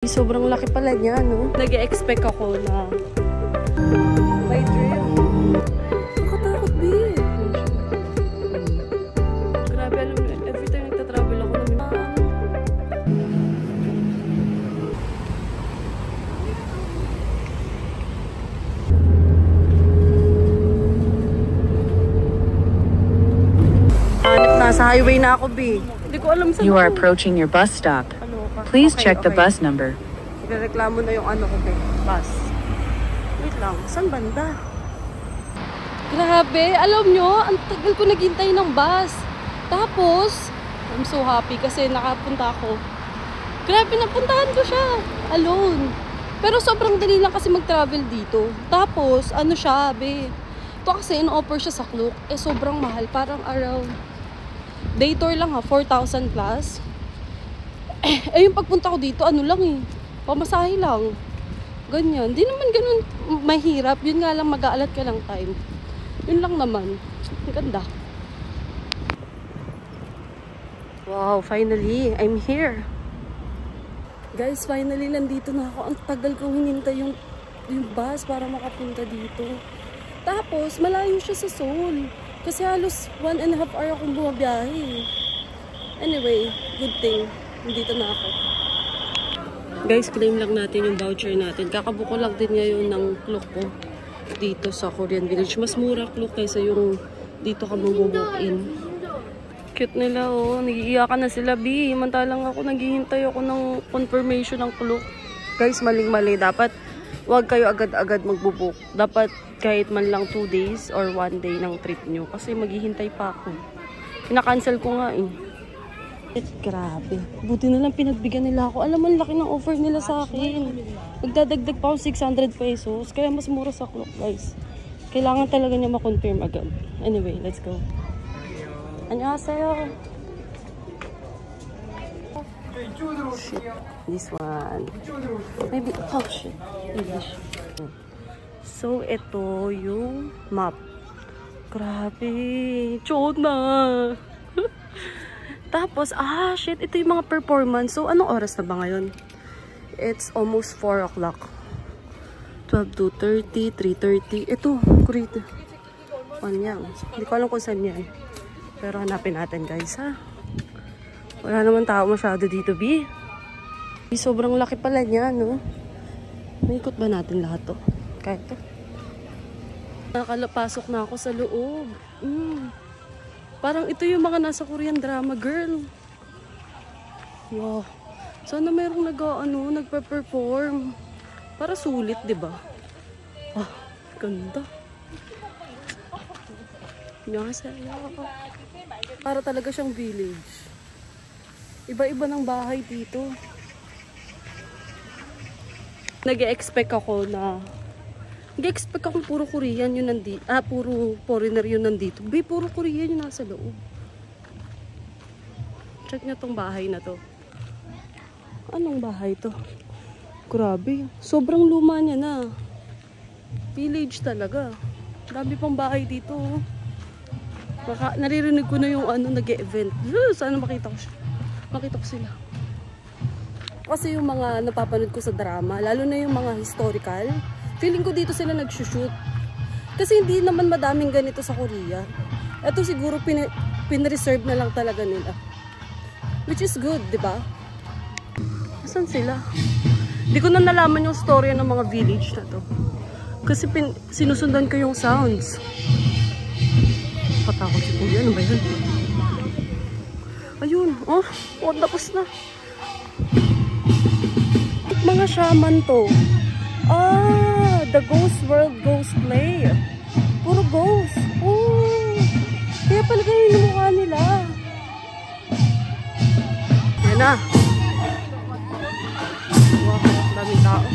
Sobrang laki pala niya, no? Nag-expect ako na may drill. Nakatakot, B. Grabe, alam mo, every time nagtatravel ako namin. Nasa highway na ako, B. Hindi ko alam saan. You are approaching your bus stop. Please check the bus number. Reklamo na yung ano ko, bus. Wait lang, saan banda? Grabe, alam nyo, ang tagal ko naghintay ng bus. Tapos, I'm so happy kasi nakapunta ako. Grabe, napuntahan ko siya. Alone. Pero sobrang dali lang kasi mag-travel dito. Tapos, ano siya, be. Ito kasi, in-offer siya sa Klook. Eh, sobrang mahal. Parang around, day tour lang ha, 4,000 plus. Eh, yung pagpunta ko dito, ano lang eh. Pamasahe lang. Ganyan. Di naman ganun mahirap. Yun nga lang, mag-aalat ka lang time. Yun lang naman. Ang ganda. Wow, finally, I'm here. Guys, finally, nandito na ako. Ang tagal kong hinintay yung bus para makapunta dito. Tapos, malayo siya sa Seoul. Kasi halos 1.5 hour akong bumabiyahe. Anyway, good thing. Nandito na ako. Guys, claim lang natin yung voucher natin. Kakabuko lang din ngayon ng Klook ko dito sa Korean Village. Mas mura Klook kaysa yung dito ka mag-walk-in. Cute nila, oh. Nagiiyakan na sila, B. Mantalang ako, naghihintay ako ng confirmation ng Klook. Guys, maling-mali. Dapat wag kayo agad-agad magbubook. Dapat kahit man lang 2 days or 1 day ng trip nyo. Kasi maghihintay pa ako. Pinakancel ko nga, eh. Grabe. Buti na lang pinagbigyan nila ako. Alam mo, laki ng offer nila sa akin. Nagdadagdag pa ako 600 pesos. Kaya mas mura sa Klook, guys. Kailangan talaga niya ma-confirm agad. Anyway, let's go. Annyeonghaseyo. Shit. This one. Maybe, oh shit. English. So, ito yung map. Grabe. Chod na. Tapos, shit, ito yung mga performance. So, anong oras na ba ngayon? It's almost 4 o'clock. 12:30, 3:30. Ito, kurita. Ano yan? Hindi ko alam kung saan yan. Pero hanapin natin, guys, ha? Wala naman tao masyado dito, B. Sobrang laki pala niya, no? Maikot ba natin lahat to? Kaya to. Nakalapasok na ako sa loob. Parang ito yung mga nasa Korean drama, girl. Wow. Sana mayroong nagpa-perform. Para sulit, di ba? Ganda. Para talaga siyang village. Iba-iba ng bahay dito. Nag-expect ako puro Korean yun nandito. Puro foreigner yun nandito. Puro Korean yun nasa loob. Check nyo tong bahay na to. Anong bahay to? Grabe. Sobrang luma niya na. Village talaga. Dami pang bahay dito. Naririnig ko na yung nag-e-event. Sana makita ko sila. Kasi yung mga napapanood ko sa drama, lalo na yung mga historical, feeling ko dito sila nag-shoot. Kasi hindi naman madaming ganito sa Korea. Ito siguro pin-reserve na lang talaga nila. Which is good, di ba? Saan sila? Hindi ko na nalaman yung story ng mga village na to. Kasi sinusundan ko yung sounds. Patakot si Kuya. Ano ba yun? Ayun. Tapos na. Mga shaman to. The Ghost World Ghost Play. Puro ghost. Kaya pala ganyan yung mukha nila. Yan na. Wow, daming tao.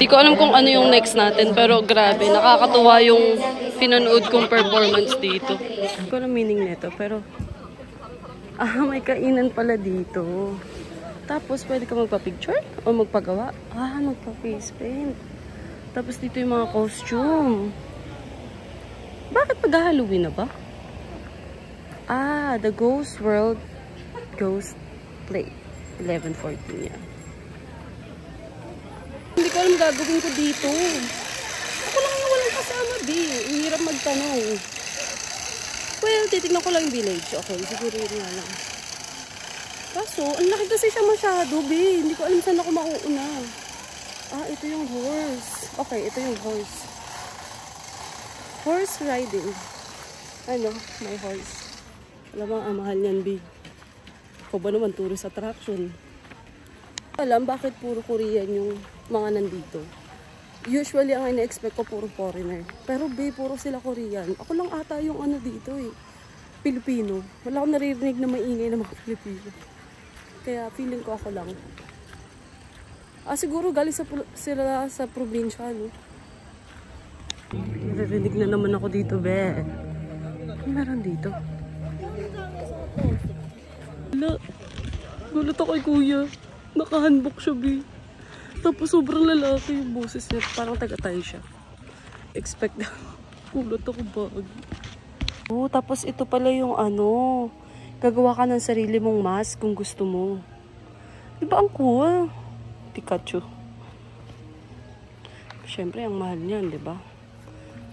Hindi ko alam kung ano yung next natin, pero grabe, nakakatuwa yung pinanood kong performance dito. Hindi ko alam meaning nito, pero may kainan pala dito. Tapos, pwede ka magpa-picture o magpagawa. Magpa-face paint. Tapos, dito yung mga costume. Bakit mag-Halloween na ba? The Ghost World Ghost Play. 11:14 yan. Hindi ko alam gagawin ko dito. Ako lang yung walang kasama, B. Ang hirap magtanong. Well, titignan ko lang yung village. Okay, siguro yun nga lang. Kaso, ang laki kasi siya masyado, B. Hindi ko alam saan ako mauuna. Ito yung horse. Okay, ito yung horse. Horse riding. May horse. Alam mo, mahal yan, B. Ako ba naman, tourist attraction? Alam, bakit puro Korean yung mga nandito? Usually, ang ina-expect ko puro foreigner. Pero, B, puro sila Korean. Ako lang ata yung dito eh. Pilipino. Wala akong naririnig na maingay ng mga Pilipino. Kaya feeling ko ako lang. Siguro galing sila sa probinsya, no? Naririnig na naman ako dito, be. Ano meron dito? Wala. Gulat ako kay kuya. Nakahanbok siya, be. Tapos sobrang lalaki yung boses niya. Parang taga-Thai siya. Expect na. Gulat ako bag. Tapos ito pala yung gagawa ka ng sarili mong mask kung gusto mo. Diba ang cool? Pikachu. Siyempre, ang mahal niyan, diba?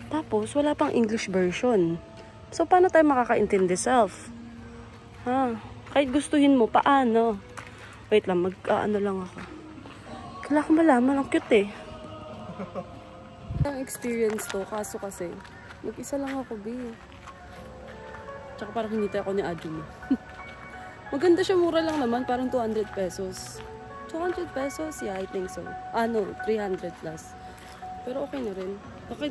Tapos, wala pang English version. So, paano tayo makakaintindi self? Kahit gustuhin mo, paano? Wait lang, lang ako. Kailangan ko malaman, ang cute eh. Ang experience to, kaso kasi, mag-isa lang ako, B. Tsaka parang hinintay ako ni Ajun. Maganda siya, mura lang naman, parang 200 pesos. 200 pesos? Yeah, I think so. 300 plus. Pero okay na rin. Bakit?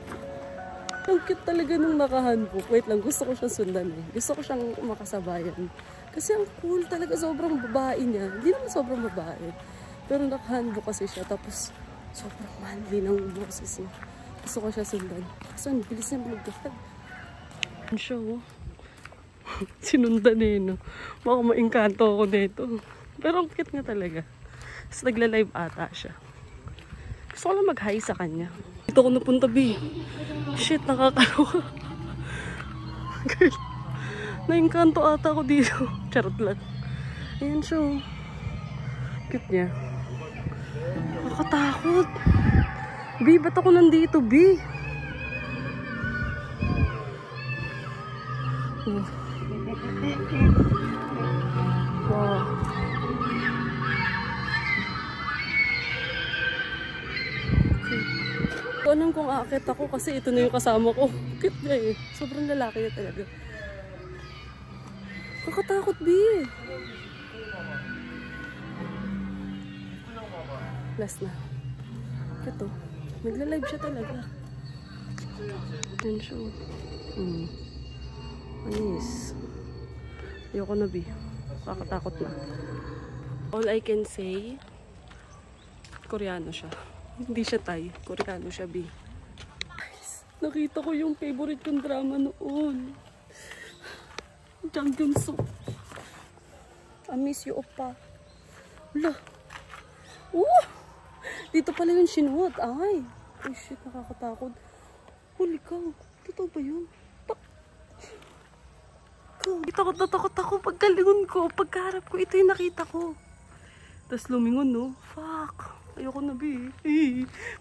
Ang cute talaga nung nakahanbok. Wait lang, gusto ko siyang sundan eh. Gusto ko siyang makasabayan. Kasi ang cool talaga, sobrang babae niya. Hindi naman sobrang babae. Pero nakahanbok kasi siya. Tapos, sobrang manly ng boses niya. Gusto ko siya sundan. Kaso, ang bilis niya mag-gafad. Ano siya, oh? Sinundan eh, no? Baka maingkanto ako dito. Pero ang cute nga talaga. Tapos nagla-live ata siya. Gusto ko lang mag-hi sa kanya. Dito ako napunta, B. Shit, nakakaloka. Girl, naingkanto ata ako dito. Charot lang. Ayan siya. Cute niya. Nakakatakot. B, ba't ako nandito, B? Wow. Alam kong aakit ako kasi ito na yung kasama ko. Cute niya eh. Sobrang lalaki niya talaga. Kakatakot, B. Last na. Ito. Nagla-live siya talaga. Yan siya. Anis. Ayoko na, B. Kakatakot na. All I can say, Koreano siya. Hindi siya Thai. Koreano siya, B. Guys, nakita ko yung favorite kong drama noon. Jangkyunso. I miss you, oppa. Wala. Dito pala yung sinuot. Ay. Oh shit, nakakatakot. Huli ka. Totoo ba yun? Takot na takot ako. Pagkalingon ko, pagkaharap ko, ito yung nakita ko. Tapos lumingon, no? Fuck. Ayoko na, B.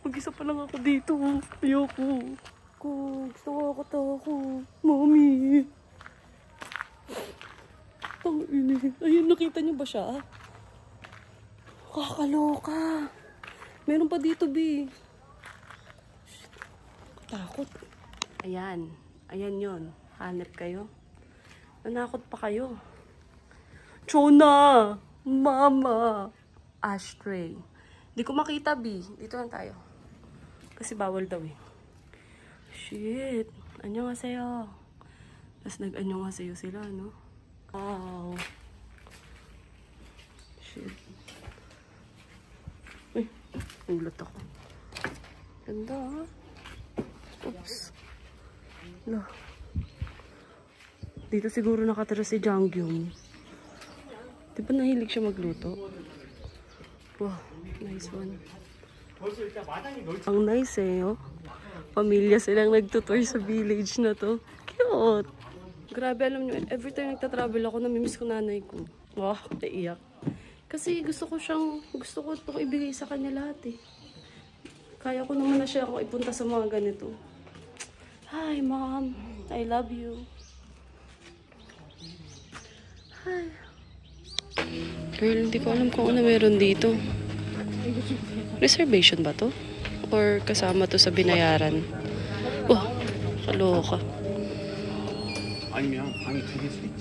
Mag-isa pa lang ako dito. Ayoko. Gusto ko ako. Mommy. Ayun, nakita niyo ba siya? Kakaloka. Meron pa dito, B. Takot. Ayan. Ayan yon. Hanap kayo. Nanakot pa kayo. Chona! Mama! Ashtray. Hindi ko makita, B. Dito lang tayo. Kasi bawal daw eh. Shit. Anyo nga sa'yo. Tapos nag-anyo nga sa'yo sila, no? Wow. Shit. Uy. Ulat ako. Ganda ha. Oops. No. Dito siguro nakatira si Janggyum. Di ba nahilig siya magluto? Wow, nice one. Ang nice eh, oh. Pamilya silang nagtutour sa village na to. Cute! Grabe, alam nyo, every time nagtatravel ako, namimiss ko nanay ko. Wow, naiyak. Kasi gusto ko itong ibigay sa kanya lahat eh. Kaya ko naman na siya kung ipunta sa mga ganito. Hi, Mom. I love you. Hi. Girl, hindi ko alam kung ano meron dito. Reservation ba to? Or kasama to sa binayaran? Oh, kaloka.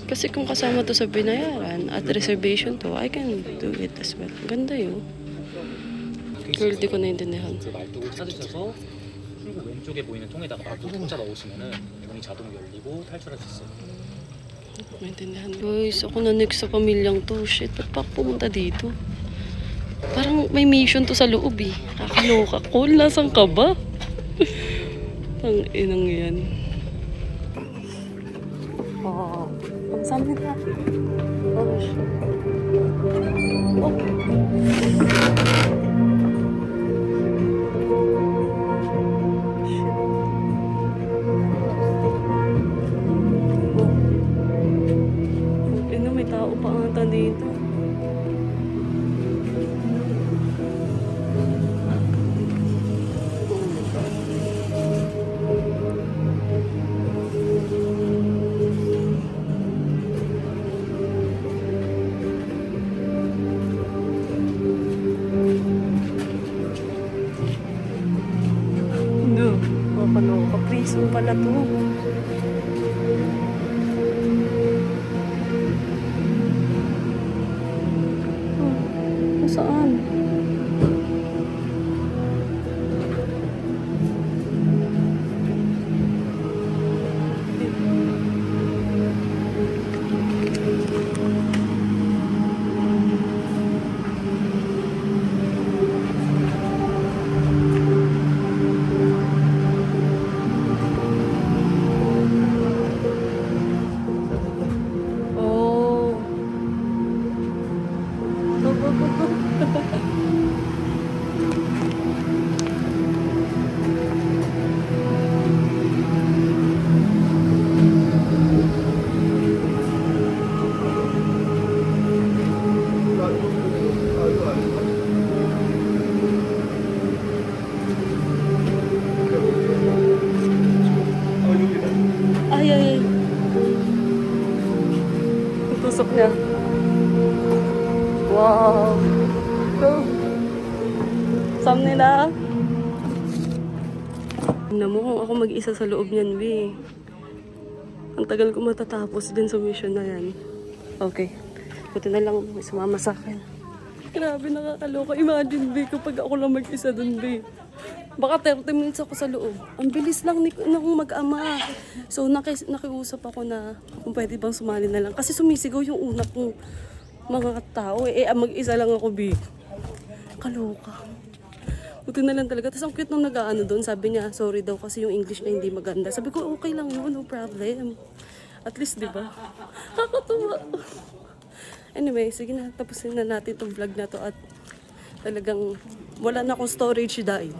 Kasi kung kasama to sa binayaran at reservation to, I can do it as well. Ganda yun. Girl, di ko naintindihan. 말뚝을 찾으셔서 출구 왼쪽에 보이는 통에다가 말뚝 혼자 넣으시면은 문이 자동 열리고 탈출할 수 있어요. Maintindihan. Guys, ako nanig sa pamilyang to. Shit, ba't pa pumunta dito? Parang may mission to sa loob eh. Kakaloka. Cole, nasan ka ba? Ang inang yan. Oh, ang sabi na. Oh, shit. Oh. May tao pa ata dito. No, kapaloka. Prison pala to. Saan? Ay. Tusok niya. Wow. Go. Sam nila. Tingnan mo kung ako mag-isa sa loob niyan, be. Ang tagal ko matatapos din sa mission na yan. Okay. Buti na lang may sumama sa akin. Grabe, nakakaloka. Imagine, be, kapag ako lang mag-isa dun, be. Baka 30 minutes ako sa loob. Ang bilis lang ng mag-ama. So, nakiusap ako na kung pwede bang sumali na lang. Kasi sumisigaw yung una kong mga tao. Mag-isa lang ako, be. Kaloka. Buti na lang talaga. Tapos ang cute nung nag-aano doon. Sabi niya, sorry daw kasi yung English na hindi maganda. Sabi ko, okay lang yun. No problem. At least, di ba? Kakatuwa. Anyway, sige na. Tapusin na natin itong vlog na to. At talagang wala na akong storage dahil.